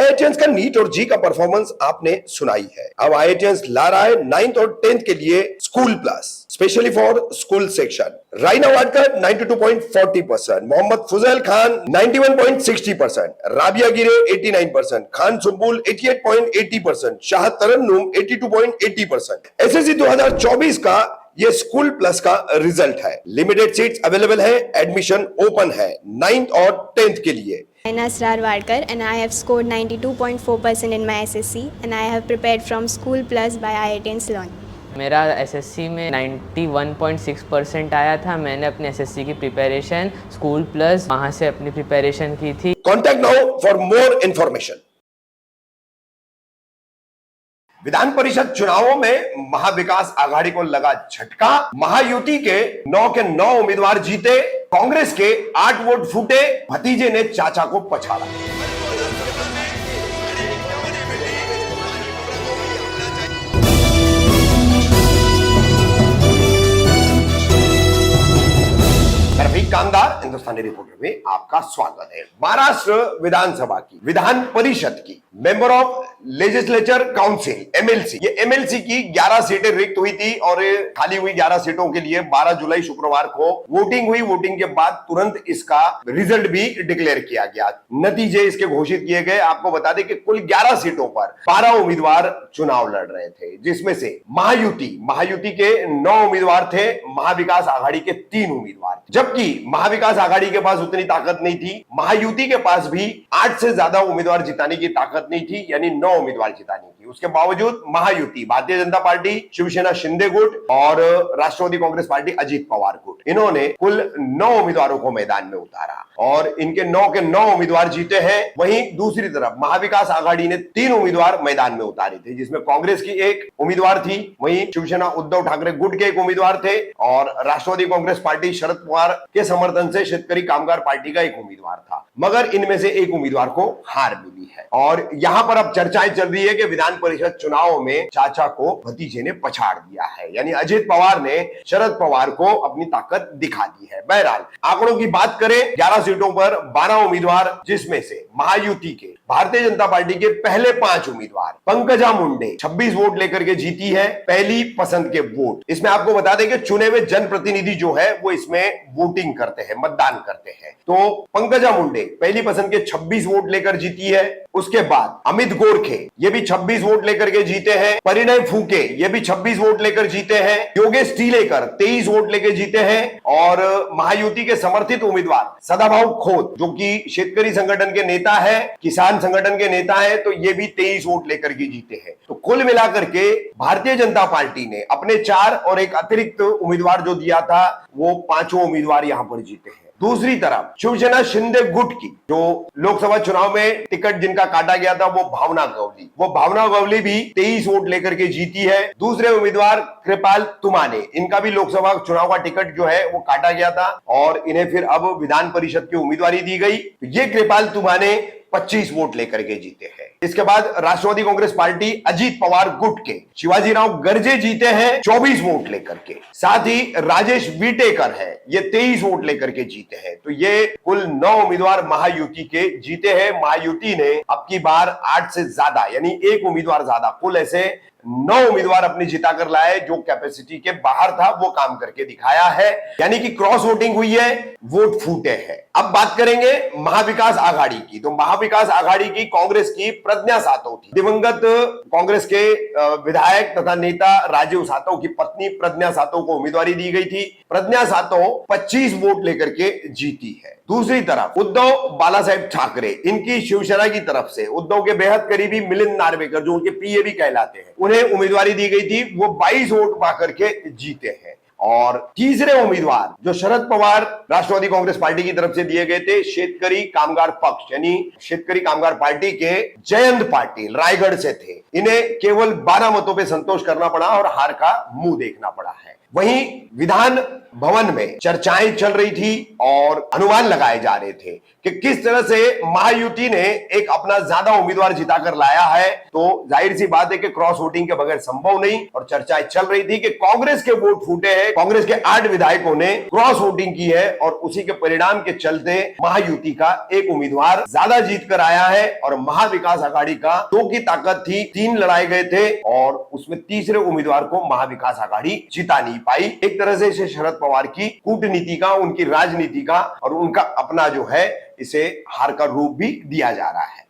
IITians का नीट और जी का परफॉर्मेंस आपने सुनाई है। अब आईआईटियंस ला रहा है 9th और 10th के लिए school plus, specially for school section. Raina Wadkar 92.40%, Mohammad Fuzail Khan 91.60%, Rabia Gire 89%, Khan Sumbul 88.80%, Shah Tarannum 82.80%। SSC 2024 का ये स्कूल प्लस का रिजल्ट है। लिमिटेड सीट्स अवेलेबल है, एडमिशन ओपन है 9th और 10th के लिए। Raina Asrar Wadkar and I have scored 92.4% in my SSC and I have prepared from School Plus by IITians Learn. मेरा एसएससी में 91.6% आया था। मैंने अपने एसएससी की प्रिपरेशन स्कूल प्लस वहाँ से अपनी प्रिपरेशन की थी। Contact now for more information. Vidhan Parishad चुनावों में महाविकास आघाड़ी को लगा झटका। महायुति के 9 के 9 उम्मीदवार जीते, कांग्रेस के 8 वोट फूटे, भतीजे ने चाचा को पछाड़ा। रफीक कामदार हिंदुस्तानी रिपोर्टर में आपका स्वागत है। महाराष्ट्र विधानसभा की विधान परिषद की member of legislature council MLC, ये एमएलसी की 11 सीटें रिक्त हुई थी और खाली हुई 11 सीटों के लिए 12 जुलाई शुक्रवार को वोटिंग हुई। वोटिंग के बाद तुरंत इसका रिजल्ट भी डिक्लेयर किया गया, नतीजे इसके घोषित किए गए। आपको बता दें कि कुल 11 सीटों पर 12 उम्मीदवार चुनाव लड़ रहे थे, जिसमें से महायुति के 9 उम्मीदवार थे, महाविकास आघाड़ी के 3 उम्मीदवार थे। जबकि महाविकास आघाड़ी के पास उतनी ताकत नहीं थी, महायुति के पास भी 8 से ज्यादा उम्मीदवार जिताने की ताकत नहीं थी, यानी 9 उम्मीदवार जितानी थी। उसके बावजूद महायुति, भारतीय जनता पार्टी, शिवसेना शिंदे गुट और राष्ट्रवादी कांग्रेस पार्टी अजीत पवार गुट, इन्होंने कुल 9 उम्मीदवारों को मैदान में उतारा और इनके 9 के 9 उम्मीदवार जीते हैं। वहीं दूसरी तरफ महाविकास आघाड़ी ने 3 उम्मीदवार मैदान में उतारे थे, जिसमें कांग्रेस की 1 उम्मीदवार थी, वहीं शिवसेना उद्धव ठाकरे गुट के 1 उम्मीदवार थे और राष्ट्रवादी कांग्रेस पार्टी शरद पवार के समर्थन से शेतकरी कामगार पार्टी का 1 उम्मीदवार था। मगर इनमें से 1 उम्मीदवार को हार मिली है और यहां पर अब चर्चाएं चल रही है कि विधान परिषद चुनाव में चाचा को भतीजे ने पछाड़ दिया है, यानी अजित पवार ने शरद पवार को अपनी ताकत दिखा दी है। बहरहाल आंकड़ों की बात करें, 11 सीटों पर 12 उम्मीदवार, जिसमें से महायुति के भारतीय जनता पार्टी के पहले 5 उम्मीदवार पंकजा मुंडे 26 वोट लेकर के जीती है, पहली पसंद के वोट। इसमें आपको बता दें कि चुने हुए जनप्रतिनिधि जो है वो इसमें वोटिंग करते हैं, मतदान करते हैं। तो पंकजा मुंडे पहली पसंद के 26 वोट लेकर जीती है। उसके बाद अमित गोरखे ये भी 26 वोट लेकर के जीते हैं, परिणय फूके ये भी 26 वोट लेकर जीते हैं, योगेश टीलेकर 23 वोट लेकर जीते हैं और महायुति के समर्थित उम्मीदवार सदाभाऊ खोत, जो कि शेतकरी संगठन के नेता है, किसान संगठन के नेता है, तो ये भी 23 वोट लेकर के जीते हैं। तो कुल मिलाकर के भारतीय जनता पार्टी ने अपने 4 और एक अतिरिक्त उम्मीदवार जो दिया था, वो 5 उम्मीदवार यहां पर जीते हैं। दूसरी तरफ शिवसेना शिंदे गुट की जो लोकसभा चुनाव में टिकट जिनका काटा गया था, वो भावना गवली भी 23 वोट लेकर के जीती है। दूसरे उम्मीदवार कृपाल तुमाने, इनका भी लोकसभा चुनाव का टिकट जो है वो काटा गया था और इन्हें फिर अब विधान परिषद की उम्मीदवारी दी गई। ये कृपाल तुमाने 25 वोट लेकर के जीते हैं। इसके बाद राष्ट्रवादी कांग्रेस पार्टी अजीत पवार गुट के शिवाजीराव गर्जे जीते हैं 24 वोट लेकर के। साथ ही राजेश विटेकर है, ये 23 वोट लेकर के जीते हैं। तो ये कुल 9 उम्मीदवार महायुति के जीते हैं। महायुति ने अब की बार 8 से ज्यादा, यानी 1 उम्मीदवार ज्यादा, कुल ऐसे 9 उम्मीदवार अपनी जिता कर लाए, जो कैपेसिटी के बाहर था वो काम करके दिखाया है, यानी कि क्रॉस वोटिंग हुई है, वोट फूटे हैं। अब बात करेंगे महाविकास आघाड़ी की। तो महाविकास आघाड़ी की कांग्रेस की प्रज्ञा सातव थी, दिवंगत कांग्रेस के विधायक तथा नेता राजीव सातव की पत्नी प्रज्ञा सातव को उम्मीदवारी दी गई थी। प्रज्ञा सातव 25 वोट लेकर के जीती है। दूसरी तरफ उद्धव बालासाहेब ठाकरे, इनकी शिवसेना की तरफ से उद्धव के बेहद करीबी मिलिंद नार्वेकर, जो उनके पीए भी कहलाते हैं, उन्हें उम्मीदवारी दी गई थी, वो 22 वोट पाकर के जीते हैं। और तीसरे उम्मीदवार जो शरद पवार राष्ट्रवादी कांग्रेस पार्टी की तरफ से दिए गए थे, शेतकरी कामगार पक्ष यानी शेतकरी कामगार पार्टी के जयंत पाटिल रायगढ़ से थे, इन्हें केवल 12 मतों पे संतोष करना पड़ा और हार का मुंह देखना पड़ा है। वहीं विधान भवन में चर्चाएं चल रही थी और अनुमान लगाए जा रहे थे कि किस तरह से महायुति ने एक अपना ज्यादा उम्मीदवार जिताकर लाया है, तो जाहिर सी बात है कि क्रॉस वोटिंग के बगैर संभव नहीं। और चर्चाएं चल रही थी कि कांग्रेस के वोट फूटे हैं, कांग्रेस के 8 विधायकों ने क्रॉस वोटिंग की है और उसी के परिणाम के चलते महायुति का एक उम्मीदवार ज्यादा जीत कर आया है और महाविकास आघाड़ी का 2 की ताकत थी, 3 लड़ाए गए थे और उसमें तीसरे उम्मीदवार को महाविकास आघाड़ी जिता नहीं पाई। एक तरह से इसे शरद पवार की कूटनीति का, उनकी राजनीति का और उनका अपना जो है इसे हार का रूप भी दिया जा रहा है।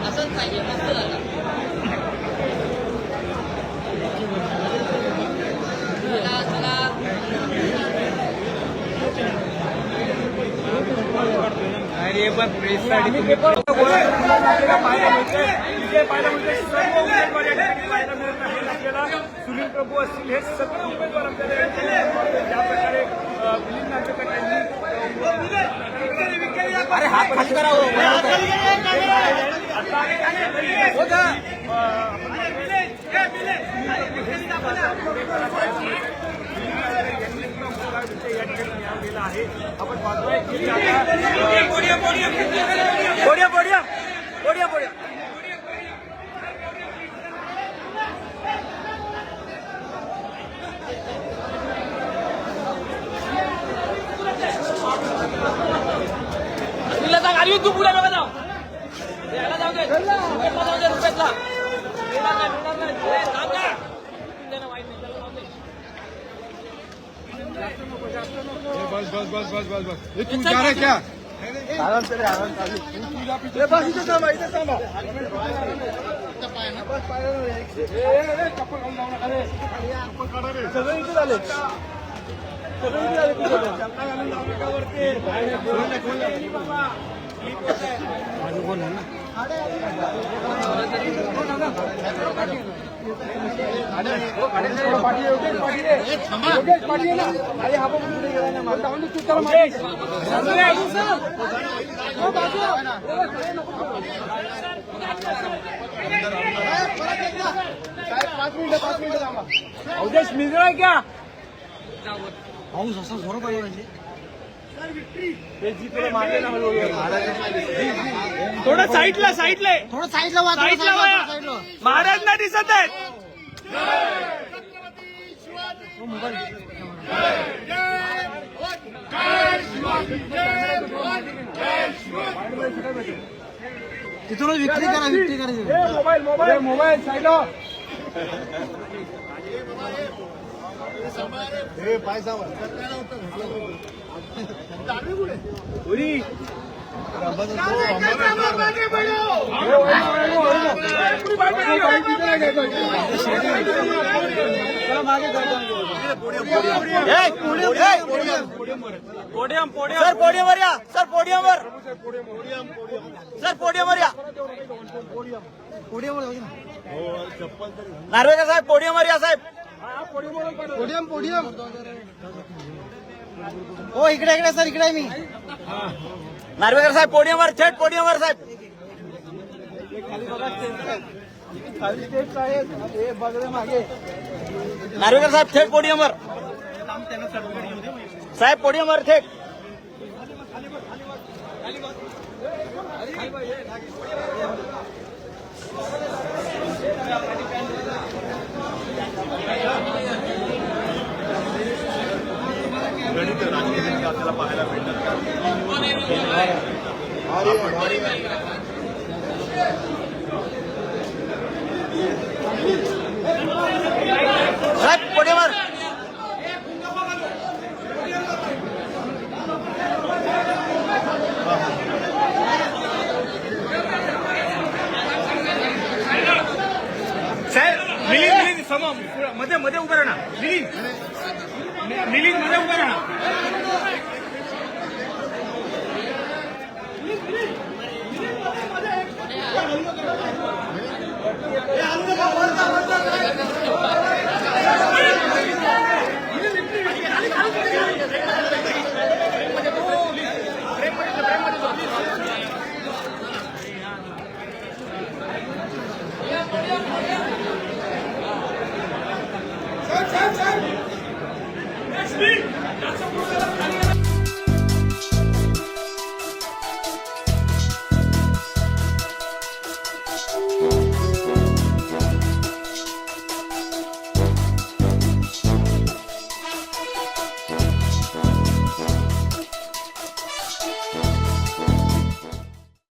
असंच पाहिजे, मस्त झालं. चला चला बरोबर प्रेससाठी तुम्ही आपल्याला पाहायला मिळते इथे पाहायला मिळते सर्व उमेदवार या ठिकाणी पाहायला मिळत आहेत आपल्याला सुनील प्रभू असतील हे सगळे उमेदवार आपल्याला या ठिकाणी ज्या प्रकारे मिलिंद नार्वेकर यांनी अरे हात खाली करा आहे आपण पाहतोय गाडी तू पुढे नका जाऊ याला जाऊ दे रुपयाला जाऊ दे रुपयाला बस बस बस बस बस बस ये तू जा रहा है क्या आराम से बस इधर थांबा बस चप्पल घालून जाऊ नका रे चप्पल काढा रे सगळे इथे झाले चप्पल घालून जाऊ नका वरती माझं बोल ना अवधेश मिळणार क्या पाऊस असा जोरात आला म्हणजे थोडं साईडला थोडं साईडला महाराज ना दिसत आहेत तिथूनच विक्री करायची मोबाईल साईडला पायसा पोडियमवर या सर पोडियमवर या नार्वेकर साहेब पोडियमवर या साहेब पोडियम हो इकडे सर इकडे मी नार्वेकर साहेब पोडियमवर थेट पोडियमवर साहेब नार्वेकर साहेब थेट पोडियमवर साहेब पोडियमवर थेट आपल्याला पाहायला भेटतात साहेब पोडियमवर साहेब मिलिंद समोर मध्ये उभं राहा मिलिंद मध्ये उभं राहा Next week!